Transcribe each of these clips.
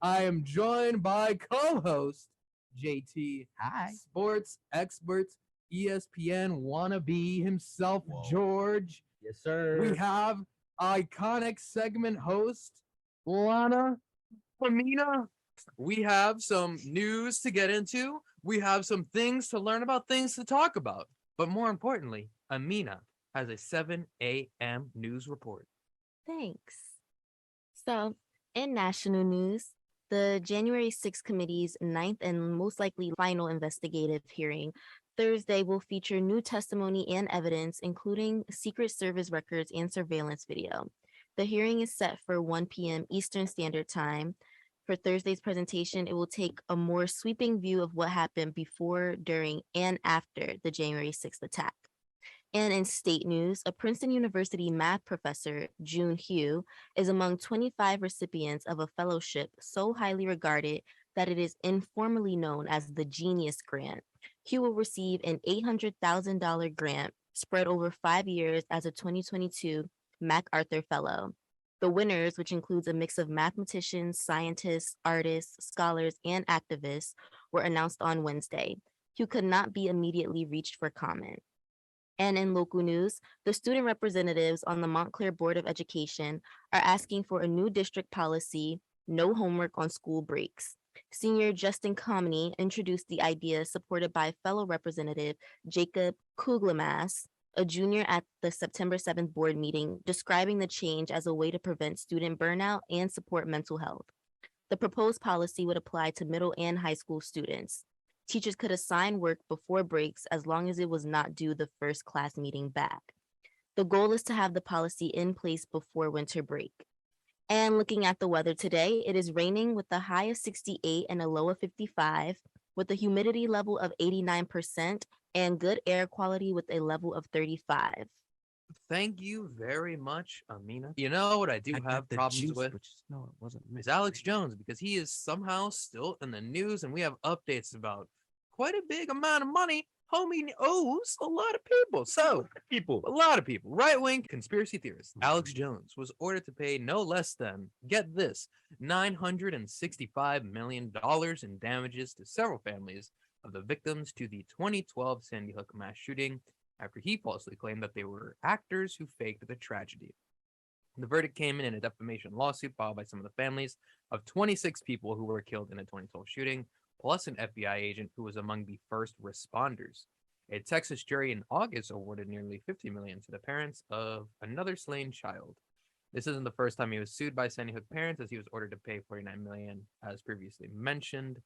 I am joined by co-host JT, Hi. sports expert, ESPN wannabe himself, George. Yes, We sir. have iconic segment host Lana Amina. We have some news to get into. We have some things to learn about, things to talk about. But more importantly, Amina has a 7 a.m. news report. Thanks. So, in national news, the January 6th committee's ninth and most likely final investigative hearing Thursday will feature new testimony and evidence, including Secret Service records and surveillance video. The hearing is set for 1 p.m. Eastern Standard Time. For Thursday's presentation, it will take a more sweeping view of what happened before, during, and after the January 6th attack. And in state news, a Princeton University math professor, June Hugh, is among 25 recipients of a fellowship so highly regarded that it is informally known as the Genius Grant. Hugh will receive an $800,000 grant spread over 5 years as a 2022 MacArthur Fellow. The winners, which includes a mix of mathematicians, scientists, artists, scholars, and activists, were announced on Wednesday. Hugh could not be immediately reached for comment. And in local news, the student representatives on the Montclair Board of Education are asking for a new district policy, no homework on school breaks. Senior Justin Comey introduced the idea, supported by fellow representative Jacob Kuglemass, a junior at the September 7th board meeting, describing the change as a way to prevent student burnout and support mental health. The proposed policy would apply to middle and high school students. Teachers could assign work before breaks as long as it was not due the first class meeting back. The goal is to have the policy in place before winter break. And looking at the weather today, it is raining with a high of 68 and a low of 55, with a humidity level of 89% and good air quality with a level of 35. Thank you very much, Amina. You know what I do I have got the problems juice, with? but no, it wasn't me. Is Alex Jones, because he is somehow still in the news and we have updates about quite a big amount of money. Homie owes a lot of people. So, a lot of people. Right-wing conspiracy theorists. Alex Jones was ordered to pay no less than, get this, $965 million in damages to several families of the victims to the 2012 Sandy Hook mass shooting after he falsely claimed that they were actors who faked the tragedy. The verdict came in a defamation lawsuit filed by some of the families of 26 people who were killed in a 2012 shooting, plus an FBI agent who was among the first responders. A Texas jury in August awarded nearly $50 million to the parents of another slain child. This isn't the first time he was sued by Sandy Hook parents, as he was ordered to pay $49 million, as previously mentioned.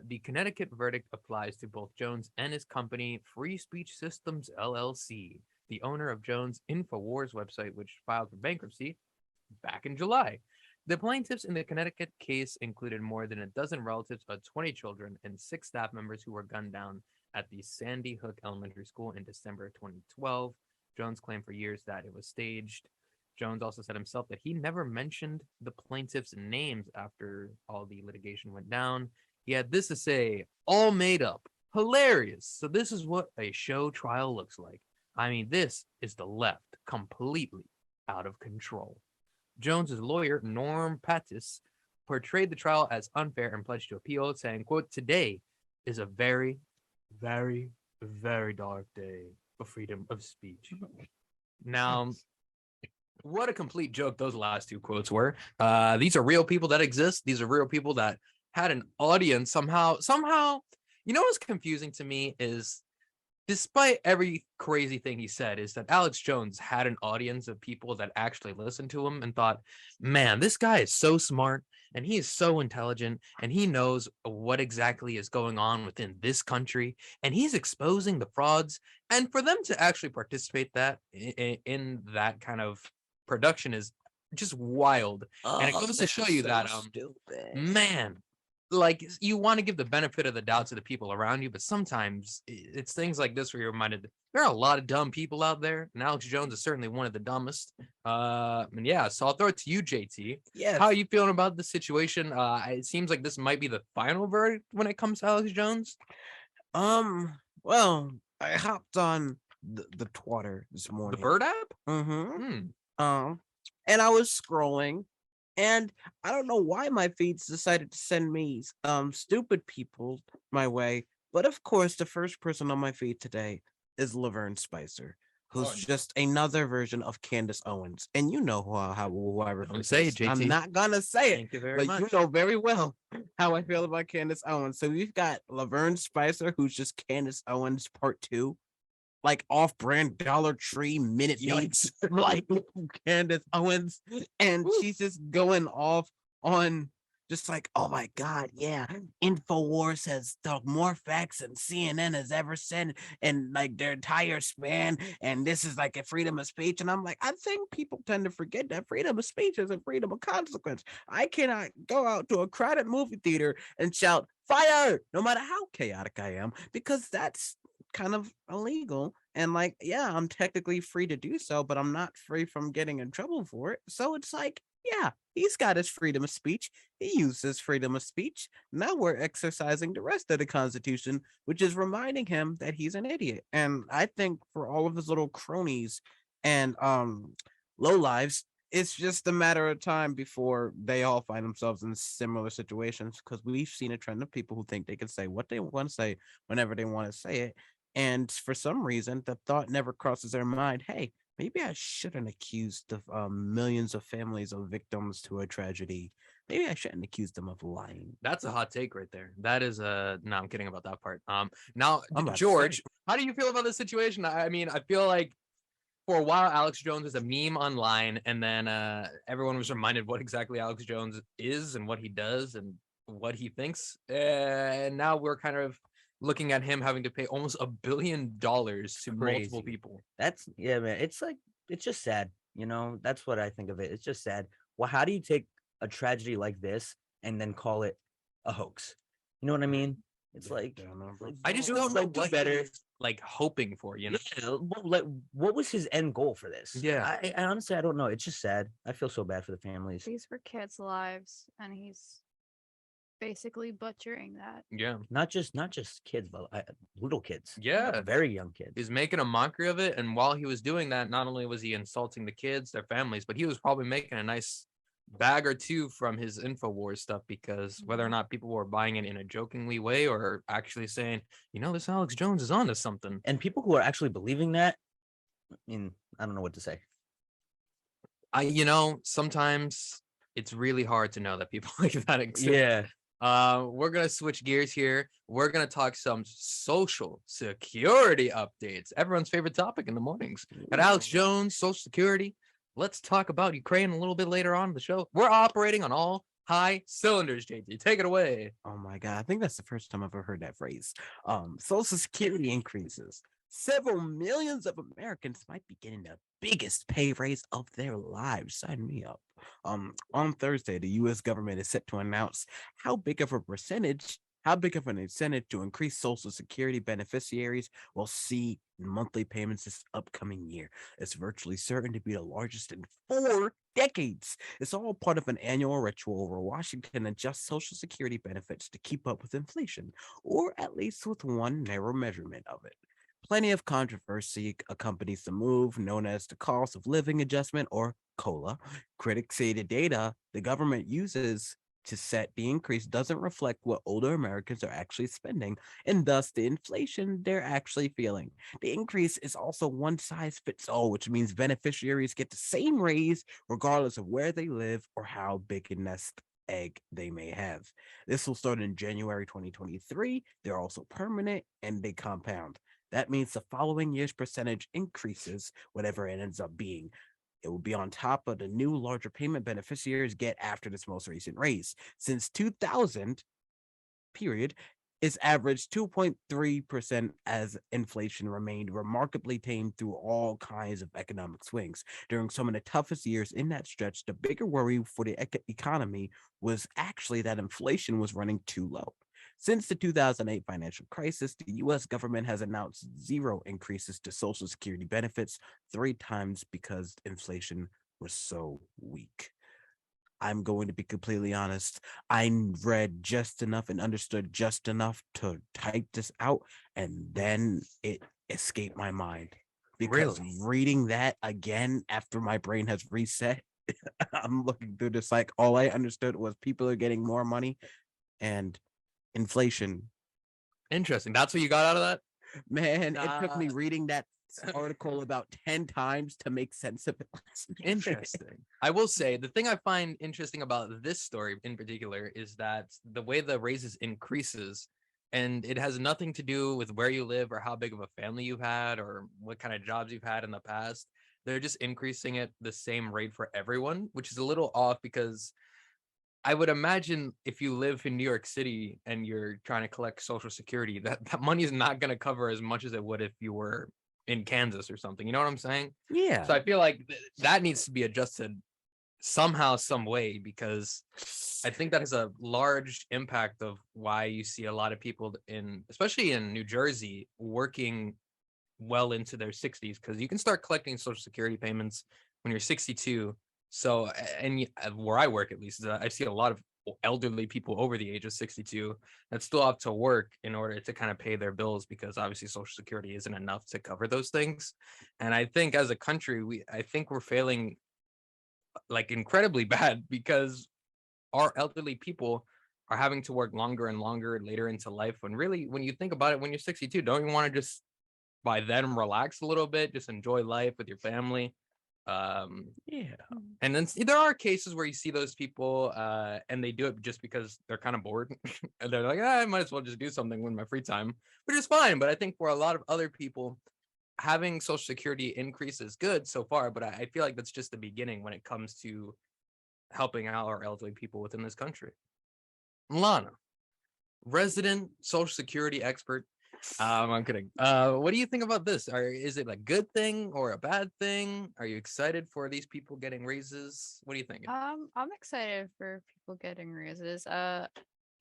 The Connecticut verdict applies to both Jones and his company, Free Speech Systems LLC, the owner of Jones' InfoWars website, which filed for bankruptcy back in July. The plaintiffs in the Connecticut case included more than a dozen relatives of 20 children and 6 staff members who were gunned down at the Sandy Hook Elementary School in December 2012. Jones claimed for years that it was staged. Jones also said himself that he never mentioned the plaintiffs' names after all the litigation went down. He had this to say, all made up, hilarious. So this is what a show trial looks like. I mean, this is the left completely out of control. Jones's lawyer, Norm Pattis, portrayed the trial as unfair and pledged to appeal, saying, quote, today is a very, very, very dark day for freedom of speech. Now, what a complete joke those last 2 quotes were. These are real people that exist. These are real people that had an audience somehow. You know what's confusing to me is, despite every crazy thing he said, is that Alex Jones had an audience of people that actually listened to him and thought, man, this guy is so smart and he is so intelligent and he knows what exactly is going on within this country and he's exposing the frauds. And for them to actually participate in that kind of production is just wild. And it goes to show you that, man, like, you want to give the benefit of the doubt to the people around you, but sometimes it's things like this where you're reminded there are a lot of dumb people out there, and Alex Jones is certainly one of the dumbest. And yeah, so I'll throw it to you, JT. Yes. How are you feeling about the situation? It seems like this might be the final verdict when it comes to Alex Jones. Well, I hopped on the Twitter this morning. The Bird app? Mm-hmm. And I was scrolling, And I don't know why my feeds decided to send me stupid people my way, but of course the first person on my feed today is Laverne Spicer, who's just another version of Candace Owens. And you know who I refer Don't say to. it, I'm JT. not gonna say it, Thank you very but much. you know very well how I feel about Candace Owens. So we've got Laverne Spicer, who's just Candace Owens part 2, like off-brand Dollar Tree Minute Maids, like Candace Owens, and she's just going off on just like, oh my god, yeah, Infowars has talked more facts than CNN has ever said in like their entire span, and this is like a freedom of speech. And I'm like, I think people tend to forget that freedom of speech is a freedom of consequence. I cannot go out to a crowded movie theater and shout fire, no matter how chaotic I am, because that's kind of illegal. And like, yeah, I'm technically free to do so, but I'm not free from getting in trouble for it. So it's like, yeah, he's got his freedom of speech. He uses freedom of speech. Now we're exercising the rest of the Constitution, which is reminding him that he's an idiot. And I think for all of his little cronies and low lives, it's just a matter of time before they all find themselves in similar situations, because we've seen a trend of people who think they can say what they want to say whenever they want to say it. And for some reason, the thought never crosses their mind, hey, maybe I shouldn't accuse the millions of families of victims to a tragedy. Maybe I shouldn't accuse them of lying. That's a hot take right there. That is a no, I'm kidding about that part. Now, I'm about to George, say. how do you feel about this situation? I mean, I feel like for a while Alex Jones was a meme online, and then everyone was reminded what exactly Alex Jones is and what he does and what he thinks. And now we're kind of looking at him having to pay almost $1 billion to multiple Crazy. people. That's yeah, man. It's like it's just sad. You know, that's what I think of it. It's just sad. Well, how do you take a tragedy like this and then call it a hoax? You know what I mean? It's like I just dude, don't know like, do what better. he's like hoping for, you know? Yeah, like what was his end goal for this? Yeah. I honestly I don't know. It's just sad. I feel so bad for the families. These were kids' lives, and he's basically butchering that. Yeah. Not just kids, but little kids. Yeah. Very young kids. He's making a mockery of it. And while he was doing that, not only was he insulting the kids, their families, but he was probably making a nice bag or two from his InfoWars stuff, because whether or not people were buying it in a jokingly way or actually saying, you know, this Alex Jones is onto something. And people who are actually believing that, I mean, I don't know what to say. Sometimes it's really hard to know that people like that exist. Yeah. We're gonna switch gears here. We're gonna talk some social security updates. Everyone's favorite topic in the mornings. Got Alex Jones, Social Security. Let's talk about Ukraine a little bit later on in the show. We're operating on all high cylinders, JT. Take it away. Oh my god, I think that's the first time I've ever heard that phrase. Social Security increases. Several millions of Americans might be getting the biggest pay raise of their lives. Sign me up. On Thursday, the U.S. government is set to announce how big of an incentive to increase Social Security beneficiaries will see in monthly payments this upcoming year. It's virtually certain to be the largest in 4 decades. It's all part of an annual ritual where Washington adjusts Social Security benefits to keep up with inflation, or at least with one narrow measurement of it. Plenty of controversy accompanies the move, known as the cost of living adjustment, or COLA. Critics say the data the government uses to set the increase doesn't reflect what older Americans are actually spending, and thus the inflation they're actually feeling. The increase is also one size fits all, which means beneficiaries get the same raise regardless of where they live or how big a nest egg they may have. This will start in January 2023. They're also permanent and they compound. That means the following year's percentage increases, whatever it ends up being. It will be on top of the new larger payment beneficiaries get after this most recent raise. Since 2000, period, it's averaged 2.3% as inflation remained remarkably tame through all kinds of economic swings. During some of the toughest years in that stretch, the bigger worry for the economy was actually that inflation was running too low. Since the 2008 financial crisis, the U.S. government has announced 0 increases to Social Security benefits, 3 times because inflation was so weak. I'm going to be completely honest. I read just enough and understood just enough to type this out, and then it escaped my mind. Because reading that again after my brain has reset I'm looking through this like all I understood was people are getting more money and inflation. Interesting. That's what you got out of that? Man, it took me Nah. reading that article about 10 times to make sense of it. Interesting. I will say the thing I find interesting about this story in particular is that the way the raises increases, and it has nothing to do with where you live or how big of a family you've had or what kind of jobs you've had in the past. They're just increasing it the same rate for everyone, which is a little off because I would imagine if you live in New York City and you're trying to collect Social Security, that money is not going to cover as much as it would if you were in Kansas or something. You know what I'm saying? Yeah. So I feel like that needs to be adjusted somehow, some way, because I think that has a large impact of why you see a lot of people especially in New Jersey, working well into their 60s, because you can start collecting Social Security payments when you're 62. So, and where I work, at least, I see a lot of elderly people over the age of 62 that still have to work in order to kind of pay their bills, because obviously Social Security isn't enough to cover those things. And I think as a country, I think we're failing like incredibly bad, because our elderly people are having to work longer and longer later into life, when really, when you think about it, when you're 62, don't you want to just by then relax a little bit, just enjoy life with your family? Yeah. And then there are cases where you see those people and they do it just because they're kind of bored and they're like, I might as well just do something with my free time, which is fine. But I think for a lot of other people, having Social Security increase is good so far, but I feel like that's just the beginning when it comes to helping out our elderly people within this country. Lana, resident Social Security expert. I'm kidding. What do you think about this? Is it a good thing or a bad thing? Are you excited for these people getting raises? What do you think? I'm excited for people getting raises. As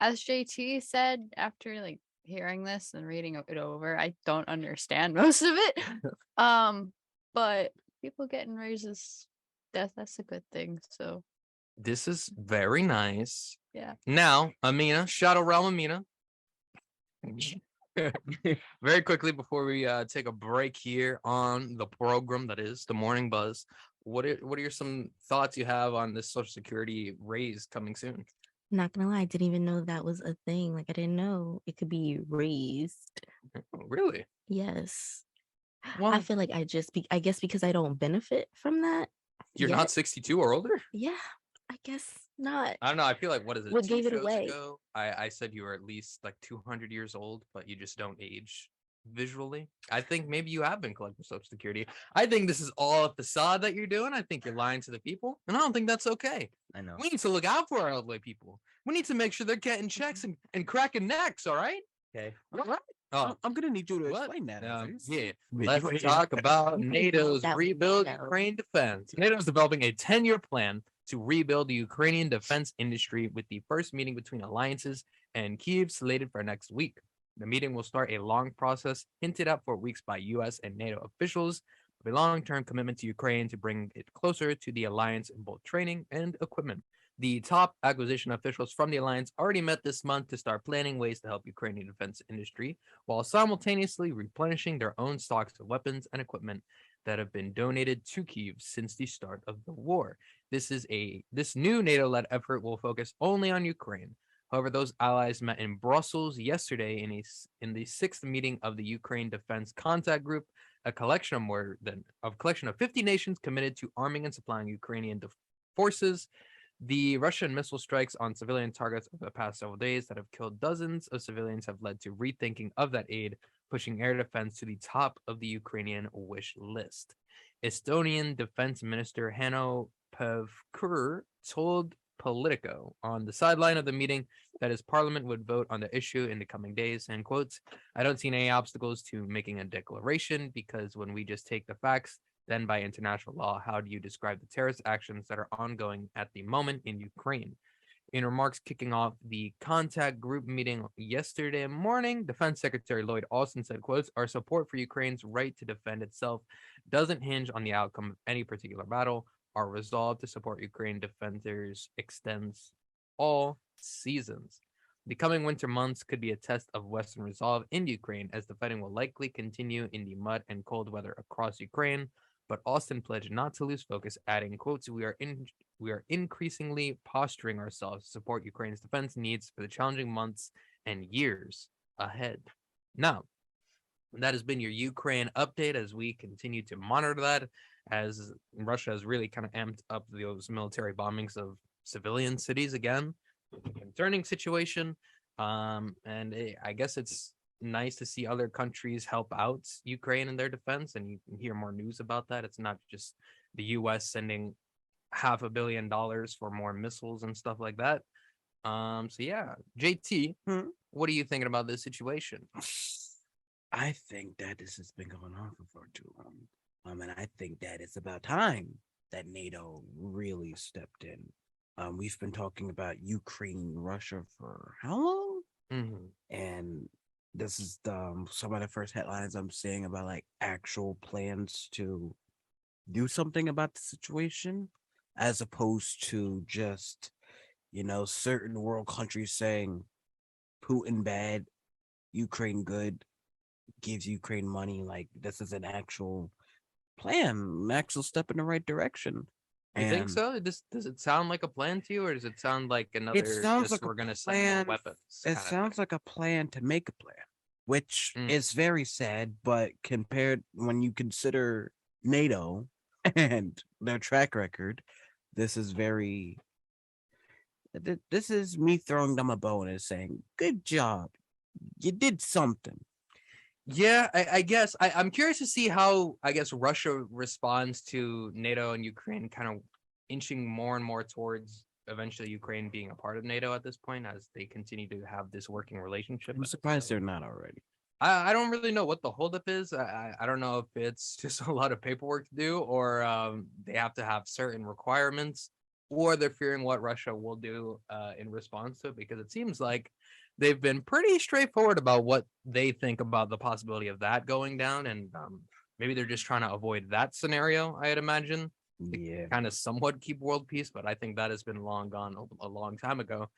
JT said, after like hearing this and reading it over, I don't understand most of it. But people getting raises, that's a good thing. So This is very nice. yeah. Now, Amina, Shadow Realm Amina. Very quickly before we take a break here on the program that is the Morning Buzz, what are some thoughts you have on this Social Security raise coming soon? Not gonna lie, I didn't even know that was a thing. Like I didn't know it could be raised. Really? Yes. Well, I feel like I guess because I don't benefit from that. you're yet. not 62 or older? Yeah, I guess not. I don't know. I feel like, what is it? What 2 gave it shows away? ago, I said you were at least like 200 years old, but you just don't age visually. I think maybe you have been collecting Social Security. I think this is all a facade that you're doing. I think you're lying to the people, and I don't think that's okay. I know. We need to look out for our elderly people. We need to make sure they're getting checks and cracking necks. All right. Okay. All right. Oh, I'm gonna need you to what? explain that. Isaias. Yeah. Wait, Let's wait. talk about NATO's That was Rebuild NATO. Ukraine Defense. NATO is developing a 10-year plan to rebuild the Ukrainian defense industry, with the first meeting between alliances and Kyiv slated for next week. The meeting will start a long process hinted at for weeks by U.S. and NATO officials of a long-term commitment to Ukraine to bring it closer to the alliance in both training and equipment. The top acquisition officials from the alliance already met this month to start planning ways to help Ukrainian defense industry while simultaneously replenishing their own stocks of weapons and equipment that have been donated to Kyiv since the start of the war. This new NATO-led effort will focus only on Ukraine. However, those allies met in Brussels yesterday in the sixth meeting of the Ukraine Defense Contact Group, a collection of 50 nations committed to arming and supplying Ukrainian forces. The Russian missile strikes on civilian targets over the past several days that have killed dozens of civilians have led to rethinking of that aid, pushing air defense to the top of the Ukrainian wish list. Estonian Defense Minister Hanno Pevkur told Politico on the sideline of the meeting that his parliament would vote on the issue in the coming days, and quotes, I don't see any obstacles to making a declaration, because when we just take the facts, then by international law, how do you describe the terrorist actions that are ongoing at the moment in Ukraine? In remarks kicking off the contact group meeting yesterday morning, Defense Secretary Lloyd Austin said, quotes, our support for Ukraine's right to defend itself doesn't hinge on the outcome of any particular battle. Our resolve to support Ukraine defenders extends all seasons. The coming winter months could be a test of Western resolve in Ukraine, as the fighting will likely continue in the mud and cold weather across Ukraine, but Austin pledged not to lose focus, adding, quotes, we are increasingly posturing ourselves to support Ukraine's defense needs for the challenging months and years ahead. Now, that has been your Ukraine update as we continue to monitor that, as Russia has really kind of amped up those military bombings of civilian cities again. It's a concerning situation. I guess it's nice to see other countries help out Ukraine in their defense, and you can hear more news about that. It's not just the US sending $500 million for more missiles and stuff like that. So yeah, JT, what are you thinking about this situation? I think that this has been going on for far too long. And I think that it's about time that NATO really stepped in. We've been talking about Ukraine, Russia for how long? And this is some of the first headlines I'm seeing about like actual plans to do something about the situation, as opposed to just, certain world countries saying Putin bad, Ukraine good, gives Ukraine money. Like, this is an actual plan, an actual step in the right direction. You think so? Does it sound like a plan to you, or does it sound like another sounds just like a we're gonna send plan. more weapons? It sounds like a plan to make a plan, which is very sad. But compared, when you consider NATO and their track record, this is very. This is me throwing them a bone and saying, "Good job, you did something." Yeah, I guess I'm curious to see how Russia responds to NATO and Ukraine kind of inching more and more towards eventually Ukraine being a part of NATO at this point, as they continue to have this working relationship. I'm surprised they're not already. I don't really know what the holdup is. I don't know if it's just a lot of paperwork to do, or they have to have certain requirements, or they're fearing what Russia will do in response to it, because it seems like they've been pretty straightforward about what they think about the possibility of that going down, and maybe they're just trying to avoid that scenario, I'd imagine. Yeah, kind of somewhat keep world peace, but I think that has been long gone a long time ago.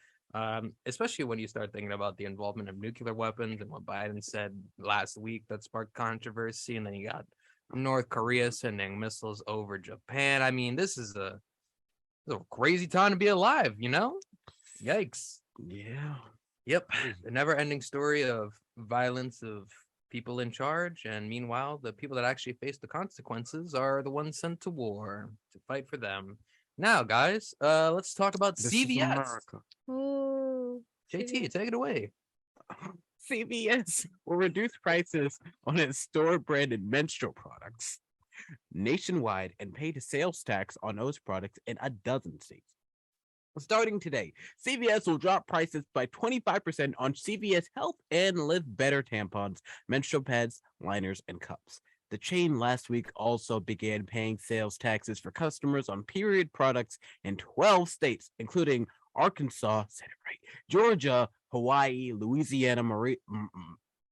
Especially when you start thinking about the involvement of nuclear weapons and what Biden said last week that sparked controversy, and then you got North Korea sending missiles over Japan. I mean, this is a crazy time to be alive, Yikes. Yeah. Yep. The never-ending story of violence of people in charge, and meanwhile, the people that actually face the consequences are the ones sent to war to fight for them. Now, guys, let's talk about This is CVS. America. Ooh, JT, take it away. CVS will reduce prices on its store-branded menstrual products nationwide and pay the sales tax on those products in a dozen states. Starting today, CVS will drop prices by 25% on CVS Health and Live Better tampons, menstrual pads, liners, and cups. The chain last week also began paying sales taxes for customers on period products in 12 states, including Arkansas, said it right, Georgia, Hawaii, Louisiana,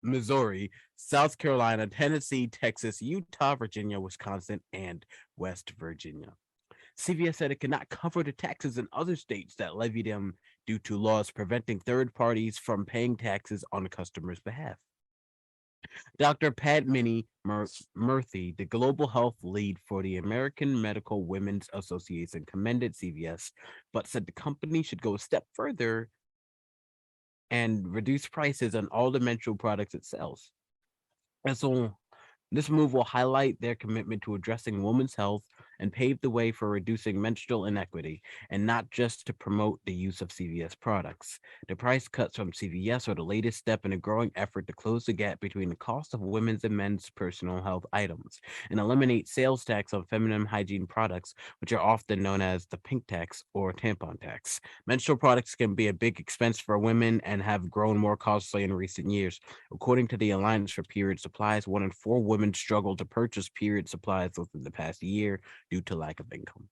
Missouri, South Carolina, Tennessee, Texas, Utah, Virginia, Wisconsin, and West Virginia. CVS said it cannot cover the taxes in other states that levy them due to laws preventing third parties from paying taxes on the customer's behalf. Dr. Padmini Murthy, the global health lead for the American Medical Women's Association, commended CVS, but said the company should go a step further and reduce prices on all the menstrual products it sells. And so this move will highlight their commitment to addressing women's health and pave the way for reducing menstrual inequity, and not just to promote the use of CVS products. The price cuts from CVS are the latest step in a growing effort to close the gap between the cost of women's and men's personal health items and eliminate sales tax on feminine hygiene products, which are often known as the pink tax or tampon tax. Menstrual products can be a big expense for women and have grown more costly in recent years. According to the Alliance for Period Supplies, 1 in 4 women struggle to purchase period supplies within the past year due to lack of income.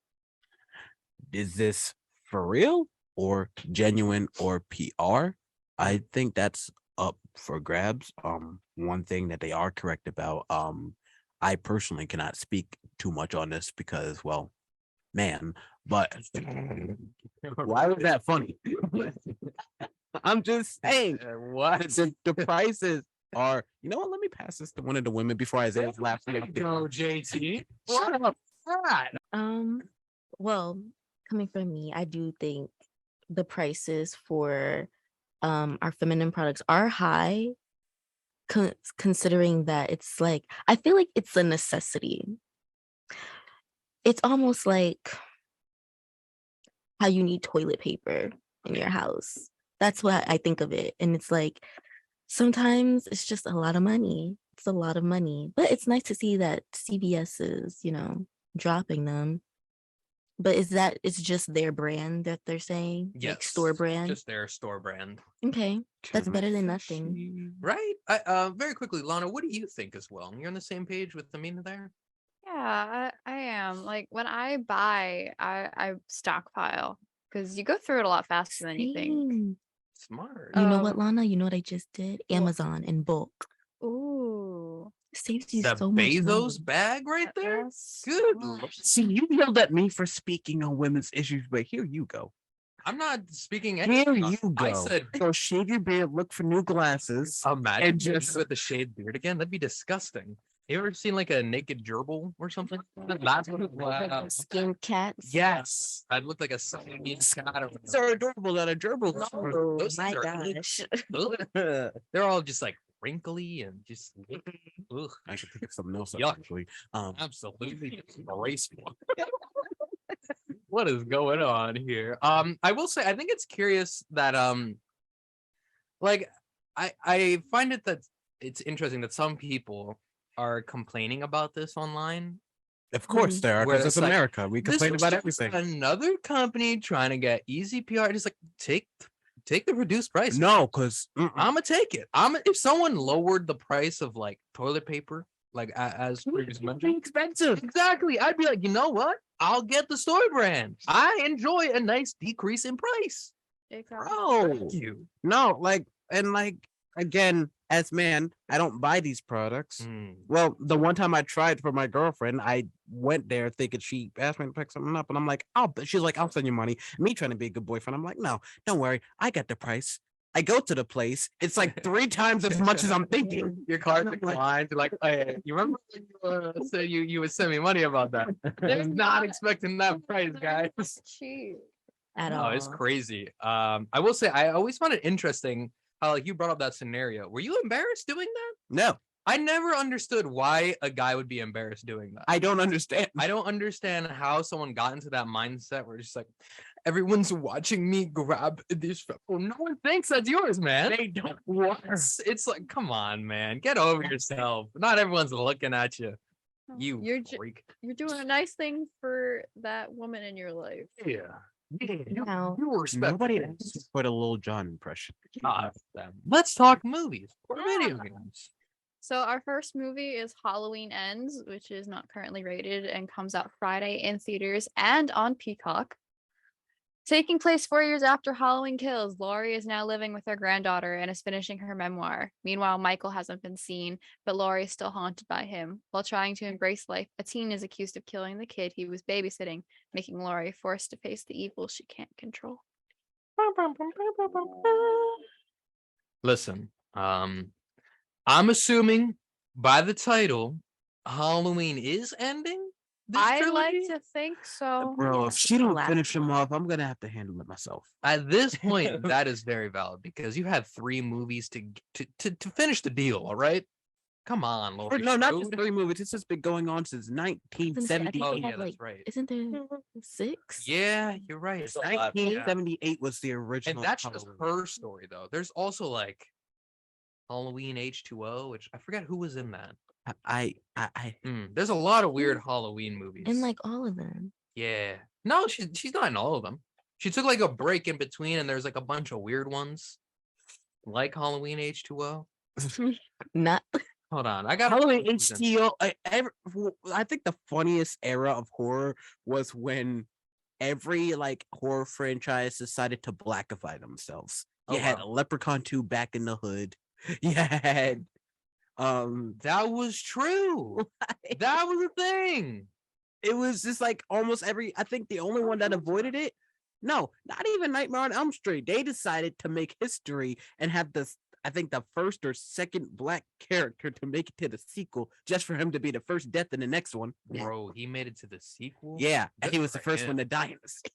Is this for real or genuine or PR? I think that's up for grabs. One thing that they are correct about, I personally cannot speak too much on this because, well, man, but why was that funny? I'm just saying, What? the prices Or you know what? Let me pass this to one of the women before Isaiah's laughing. Go, JT. What up, that? Well, coming from me, I do think the prices for our feminine products are high, considering that it's like I feel like it's a necessity. It's almost like how you need toilet paper in your house. That's what I think of it. And it's like sometimes it's just a lot of money. It's a lot of money. But it's nice to see that CVS is, dropping them. But it's just their brand that they're saying? Yes, like store brand? Just their store brand. Okay. That's better than nothing. Right? Very quickly, Lana, what do you think as well? You're on the same page with Amina there? Yeah, I am. Like when I buy, I stockpile because you go through it a lot faster than you think. Same. Smart. You know what, Lana? You know what I just did? What? Amazon in bulk. Ooh. Saves you The so much Bezos money. bag right there? Yes. Good. See, you yelled at me for speaking on women's issues, but here you go. I'm not speaking Here anything. you go. I said, So shave your beard, look for new glasses. imagine And just just- with the shaved beard again. That'd be disgusting. You ever seen like a naked gerbil or something? That's what it was. Skin cats. Yes. I'd look like a Siamese cat or These are adorable, not a gerbil. Oh Those my things are gosh. ugh. They're all just like wrinkly and just ugh, I should think of something else Yuck. actually. absolutely disgraceful. What is going on here? I will say I think it's curious that like I find it that it's interesting that some people are complaining about this online. Of course there are, Where because it's it's like, America. We This complain was about just everything. Another company trying to get easy PR. Just like take the reduced price. No, because I'ma take it. If someone lowered the price of like toilet paper, like as previously mentioned, expensive. exactly, I'd be like, you know what? I'll get the store brand. I enjoy a nice decrease in price. Exactly. Bro. Thank you. No, again, as man, I don't buy these products. Mm. Well, the one time I tried for my girlfriend, I went there thinking she asked me to pick something up, and I'm like, she's like, I'll send you money. Me trying to be a good boyfriend. I'm like, no, don't worry. I got the price. I go to the place. It's like 3 times as much as I'm thinking. Your card declined. You're like, hey, you remember when you said you would send me money about that? They're not expecting that price, guys. Cheap. At No, all. it's crazy. I will say I always found it interesting how like you brought up that scenario. Were you embarrassed doing that? No, I never understood why a guy would be embarrassed doing that. I don't understand. I don't understand how someone got into that mindset where it's just like everyone's watching me grab this. Well, no one thinks that's yours, man. They don't want. It's like, come on, man, get over yourself. Not everyone's looking at you. Oh, You You're freak. you're doing a nice thing for that woman in your life. Yeah. Now, You respect Nobody things. asked for the Lil Jon impression. Let's talk movies or video games. So our first movie is Halloween Ends, which is not currently rated and comes out Friday in theaters and on Peacock. Taking place 4 years after Halloween Kills, Laurie is now living with her granddaughter and is finishing her memoir. Meanwhile, Michael hasn't been seen, but Laurie is still haunted by him. While trying to embrace life, a teen is accused of killing the kid he was babysitting, making Laurie forced to face the evil she can't control. Listen, I'm assuming by the title, Halloween is ending. This I like trilogy? to think so. Bro, if she don't Last finish him off, I'm gonna have to handle it myself. At this point, that is very valid because you had 3 movies to finish the deal. All right, come on, Or, Laurie no, not just Strode. 3 movies. This has been going on since I think 1978. Oh they yeah, had, that's right. Isn't there 6? Yeah, you're right. There's a lot. 1978 was the And original. that's just Halloween. her story, though. There's also like Halloween H2O, which I forget who was in that. I There's a lot of weird Halloween movies. And like all of them. yeah, no, she's not in all of them. She took like a break in between, and there's like a bunch of weird ones, like Halloween H2O. Not Hold on, I got Halloween HTO. I think the funniest era of horror was when every like horror franchise decided to blackify themselves. You Oh, had wow. Leprechaun 2 Back in the Hood. You had That was true. That was a thing. it was just like almost every. I think the only one that avoided it. No, not even Nightmare on Elm Street. They decided to make history and have this I think the first or second black character to make it to the sequel, just for him to be the first death in the next one. Bro, he made it to the sequel. Yeah, and Good he was the for first him. one to die in the sequel.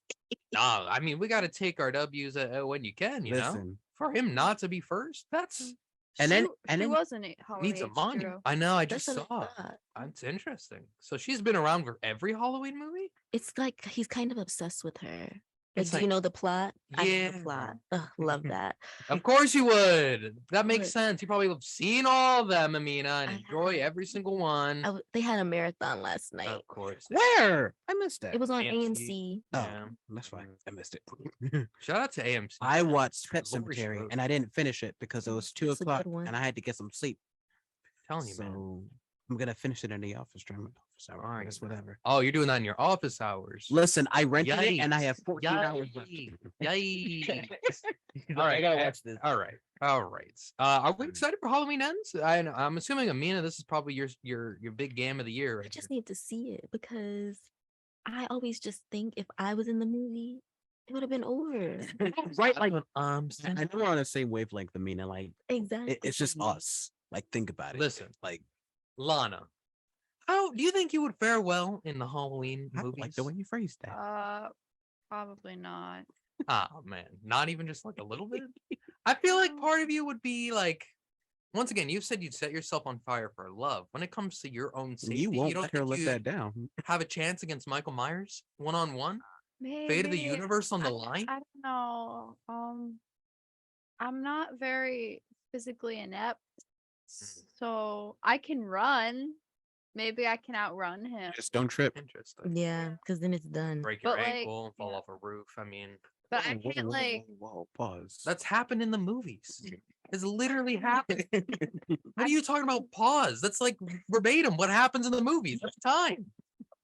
Nah, I mean, we got to take our W's when you can, you know? Listen, For him not to be first, that's and then she wasn't it. needs a Halloween monument. H2O. I know, I That's just what I saw. thought. That's interesting. So she's been around for every Halloween movie? It's like he's kind of obsessed with her. It's Do you like- know the plot? I know Yeah. the plot. Ugh, love that. Of course you would. That makes Look. sense. You probably have seen all of them, Amina, and I enjoy have. every single one. They had a marathon last night. Of course. where? I missed that. It was on AMC. AMC. Oh, Yeah. that's fine. I missed it. Shout out to AMC. I watched Pet Lori Cemetery Strode. and I didn't finish it because it was 2 It's a good o'clock one. and I had to get some sleep. telling you, man. So I'm gonna finish it in the office during my office hour. Alright. Guess whatever. Oh, you're doing that in your office hours. Listen, I rented it and I Yikes. have 14 hours left. Yikes. All right, I gotta watch this. All right. All right. Are we excited for Halloween Ends? I'm assuming, Amina, this is probably your big game of the year. I Right just here. need to see it because I always just think if I was in the movie, it would have been over. Right, like I I know we're on the same wavelength, Amina. Like Exactly. it's just us. Like think about it. Listen, Like Lana, how do you think you would fare well in the Halloween I movies? like the way you phrased that. Probably not. Oh man, not even just like a little bit. I feel like part of you would be like, once again, you said you'd set yourself on fire for love. When it comes to your own safety, You won't don't let her think let you'd that down. have a chance against Michael Myers one-on-one? Maybe. Fate of the universe on the line? I don't know. I'm not very physically inept, so I can run. Maybe I can outrun him. Just don't trip. Interesting. Yeah, because then it's done. Break your But, like, ankle and fall yeah. off a roof. I mean, But I can't like. Whoa, pause. that's happened in the movies. It's literally happened. What are you talking about? Pause. That's like verbatim what happens in the movies. That's time.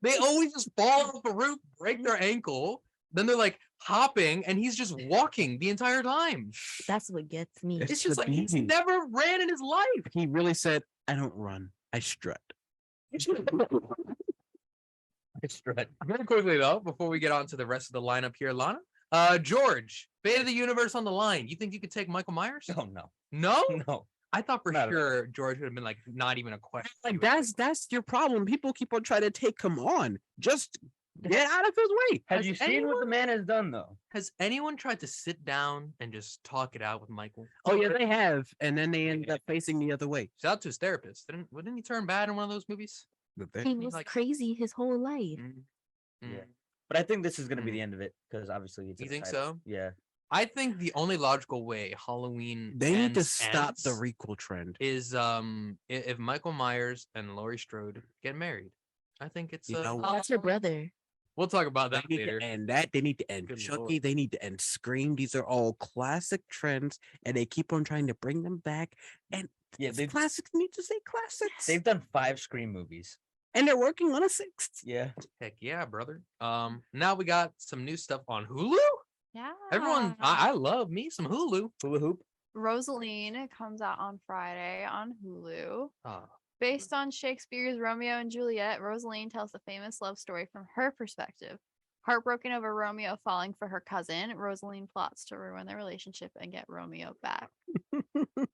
They always just fall off a roof, break their ankle, then they're like hopping, and he's just walking the entire time. That's what gets me. It's It's just the like he's beauty. never ran in his life. He really said, "I don't run. I strut." Very quickly though, before we get on to the rest of the lineup here, Lana. George, fate of the universe on the line. You think you could take Michael Myers? Oh no, No? no. I thought for Not at all. sure George would have been like not even a question. Like that's your problem. People keep on trying to take him on. Just get out of his way. Have Has you seen what the anyone- man has done though? Has anyone tried to sit down and just talk it out with Michael? Oh yeah, they have, and then they ended up facing the other way. Shout out to his therapist. Wouldn't he turn bad in one of those movies? He was like- crazy his whole life. Mm. Yeah. Mm. But I think this is gonna be Mm. the end of it because obviously it's. You think exciting. so? Yeah. I think the only logical way Halloween They need to ends- stop the ends recall trend. is if Michael Myers and Laurie Strode get married. I think it's You know, Oh, that's her brother. we'll talk about They that need later. to end that. They need to end Good Chucky. lord. They need to end Scream. These are all classic trends, and they keep on trying to bring them back. And Yeah, these they've classics need to say classics. they've done 5 Scream movies. And they're working on a 6th. Yeah. Heck yeah, brother. Now we got some new stuff on Hulu. Yeah. Everyone, I love me some Hulu. Hula hoop. Rosaline comes out on Friday on Hulu. Ah, Based on Shakespeare's Romeo and Juliet, Rosaline tells the famous love story from her perspective. Heartbroken over Romeo falling for her cousin, Rosaline plots to ruin their relationship and get Romeo back.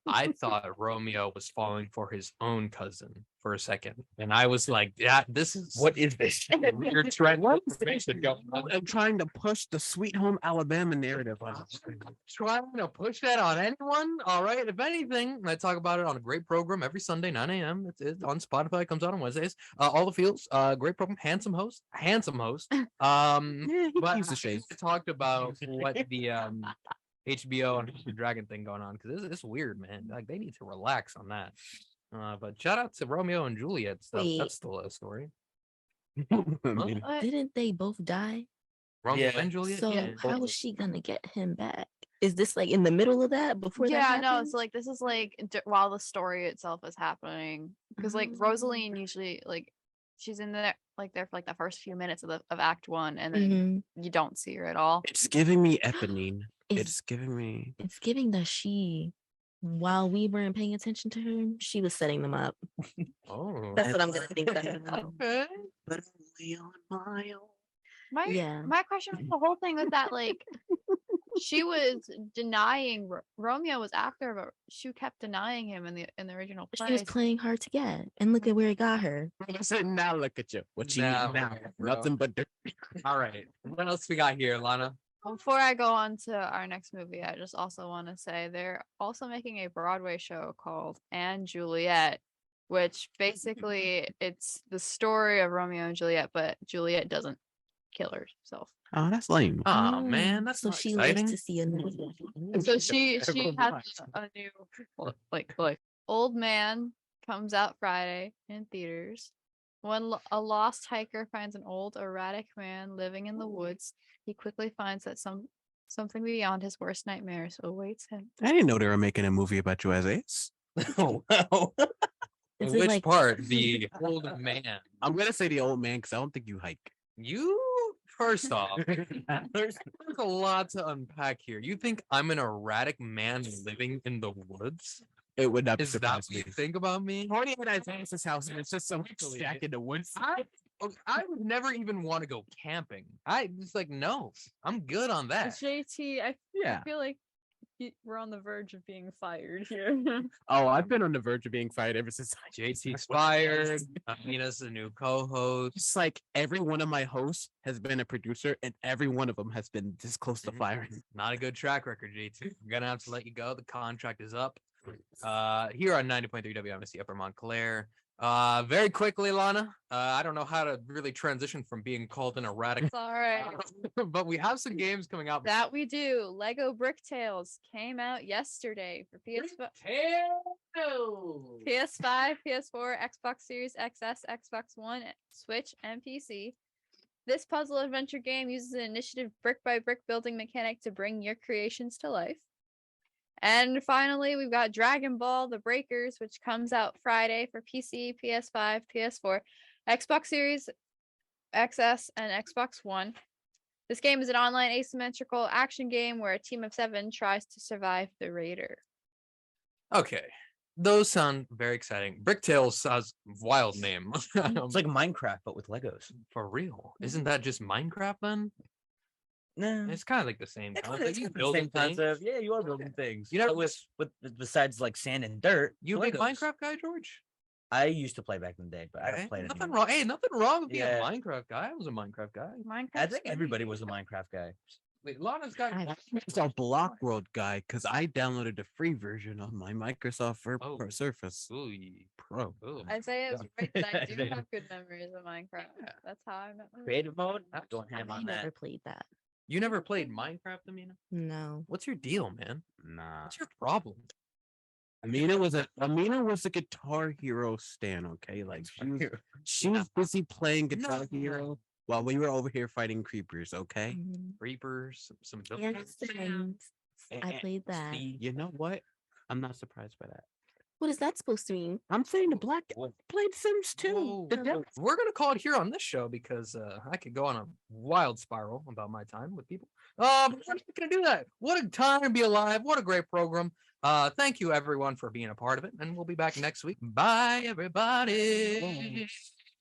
I thought Romeo was falling for his own cousin for a second, and I was like, "Yeah, this is What is this? You're trying information going on. I'm trying to push the Sweet Home Alabama narrative. Trying to push that on anyone. All right. If anything, I talk about it on a great program every Sunday, 9 a.m. It's on Spotify. It comes out on Wednesdays. All the fields. Great program. Handsome host. Yeah, he But keeps the shade. I talked about what the HBO and the Dragon thing going on because it's weird, man. Like they need to relax on that. But shout out to Romeo and Juliet stuff. Wait. That's still a story. I mean, What? Didn't they both die? Romeo Yeah. and Juliet. So yeah. how is she gonna get him back? Is this like in the middle of that before that Yeah, no, happens? so like this is like while the story itself is happening. Because like Rosaline usually like she's in there for like the first few minutes of Act 1 and then Mhm. you don't see her at all. it's giving me Eponine. It's It's giving me. it's giving that she, while we weren't paying attention to her, she was setting them up. Oh. That's what I'm gonna think. That Okay. But only on my own. My Yeah. my question with the whole thing was that like she was denying Romeo was after, but she kept denying him in the original play. She was playing hard to get, and look at where it got her. I said, now look at you. What you Nah, eat now? bro. Nothing but dirt. All right. What else we got here, Lana? Before I go on to our next movie, I just also want to say they're also making a Broadway show called Anne Juliet, which basically it's the story of Romeo and Juliet, but Juliet doesn't kill herself. Oh, that's lame. Oh man, that's so not she exciting. lives to see a new. So she has a new like old man comes out Friday in theaters. When a lost hiker finds an old erratic man living in the woods, he quickly finds that something beyond his worst nightmares awaits him. I didn't know they were making a movie about you, Isaias. Oh, wow. Is it Which like- part? The old man. I'm gonna say the old man because I don't think you hike. You first off, there's a lot to unpack here. You think I'm an erratic man living in the woods? It would not Is that surprise what me. you think about me? Tony at Isaias' house, and it's just some stack in the woods. I would never even want to go camping. I just like no, I'm good on that. JT, I Yeah. feel like we're on the verge of being fired here. Oh, I've been on the verge of being fired ever since JT's fired. Amina's the new co-host. It's like every one of my hosts has been a producer, and every one of them has been this close to firing. Not a good track record, JT. I'm gonna have to let you go. The contract is up. Here on 90.3 WMSC Upper Montclair. Very quickly, Lana. I don't know how to really transition from being called an erratic, It's all right. but we have some games coming out. That we do. Lego Brick Tales came out yesterday for PS5, PS4, Xbox Series XS, Xbox One, Switch, and PC. This puzzle adventure game uses an initiative brick by brick building mechanic to bring your creations to life. And finally, we've got Dragon Ball The Breakers, which comes out Friday for PC, PS5, PS4, Xbox Series XS, and Xbox One. This game is an online asymmetrical action game where a team of 7 tries to survive the raider. Okay, those sound very exciting. Bricktails has wild name. It's like Minecraft, but with Legos. For real, isn't that just Minecraft then? No, It's kind of like the same it's concept. it's You the building same things. concept. Yeah, you are building things. You never- But with besides like sand and dirt. You a big Legos. Minecraft guy, George? I used to play back in the day, but I Okay, don't play it nothing anymore. wrong. Hey, nothing wrong with being Yeah. a Minecraft guy. I was a Minecraft guy. Minecraft. I think everybody was a Minecraft guy. Wait, Lana's got. I- It's a Block World guy because I downloaded the free version on my Microsoft Oh. Surface Ooh, Pro. ooh. Isaiah's right that I do Isaiah. have good memories of Minecraft. Yeah. That's how I met my Creative mode. I- Going ham I on never that. played that. You never played Minecraft, Amina? No. What's your deal, man? Nah. What's your problem? Amina was a Guitar Hero stan, okay? Like she was busy playing Guitar No. Hero while we were over here fighting creepers, okay? Mhm. Reapers, some Yes, and I played that. You know what? I'm not surprised by that. What is that supposed to mean? I'm saying the black What? played Sims too. Whoa. The devil- We're gonna call it here on this show because I could go on a wild spiral about my time with people. But we're not gonna do that. What a time to be alive! What a great program. Thank you everyone for being a part of it, and we'll be back next week. Bye, everybody.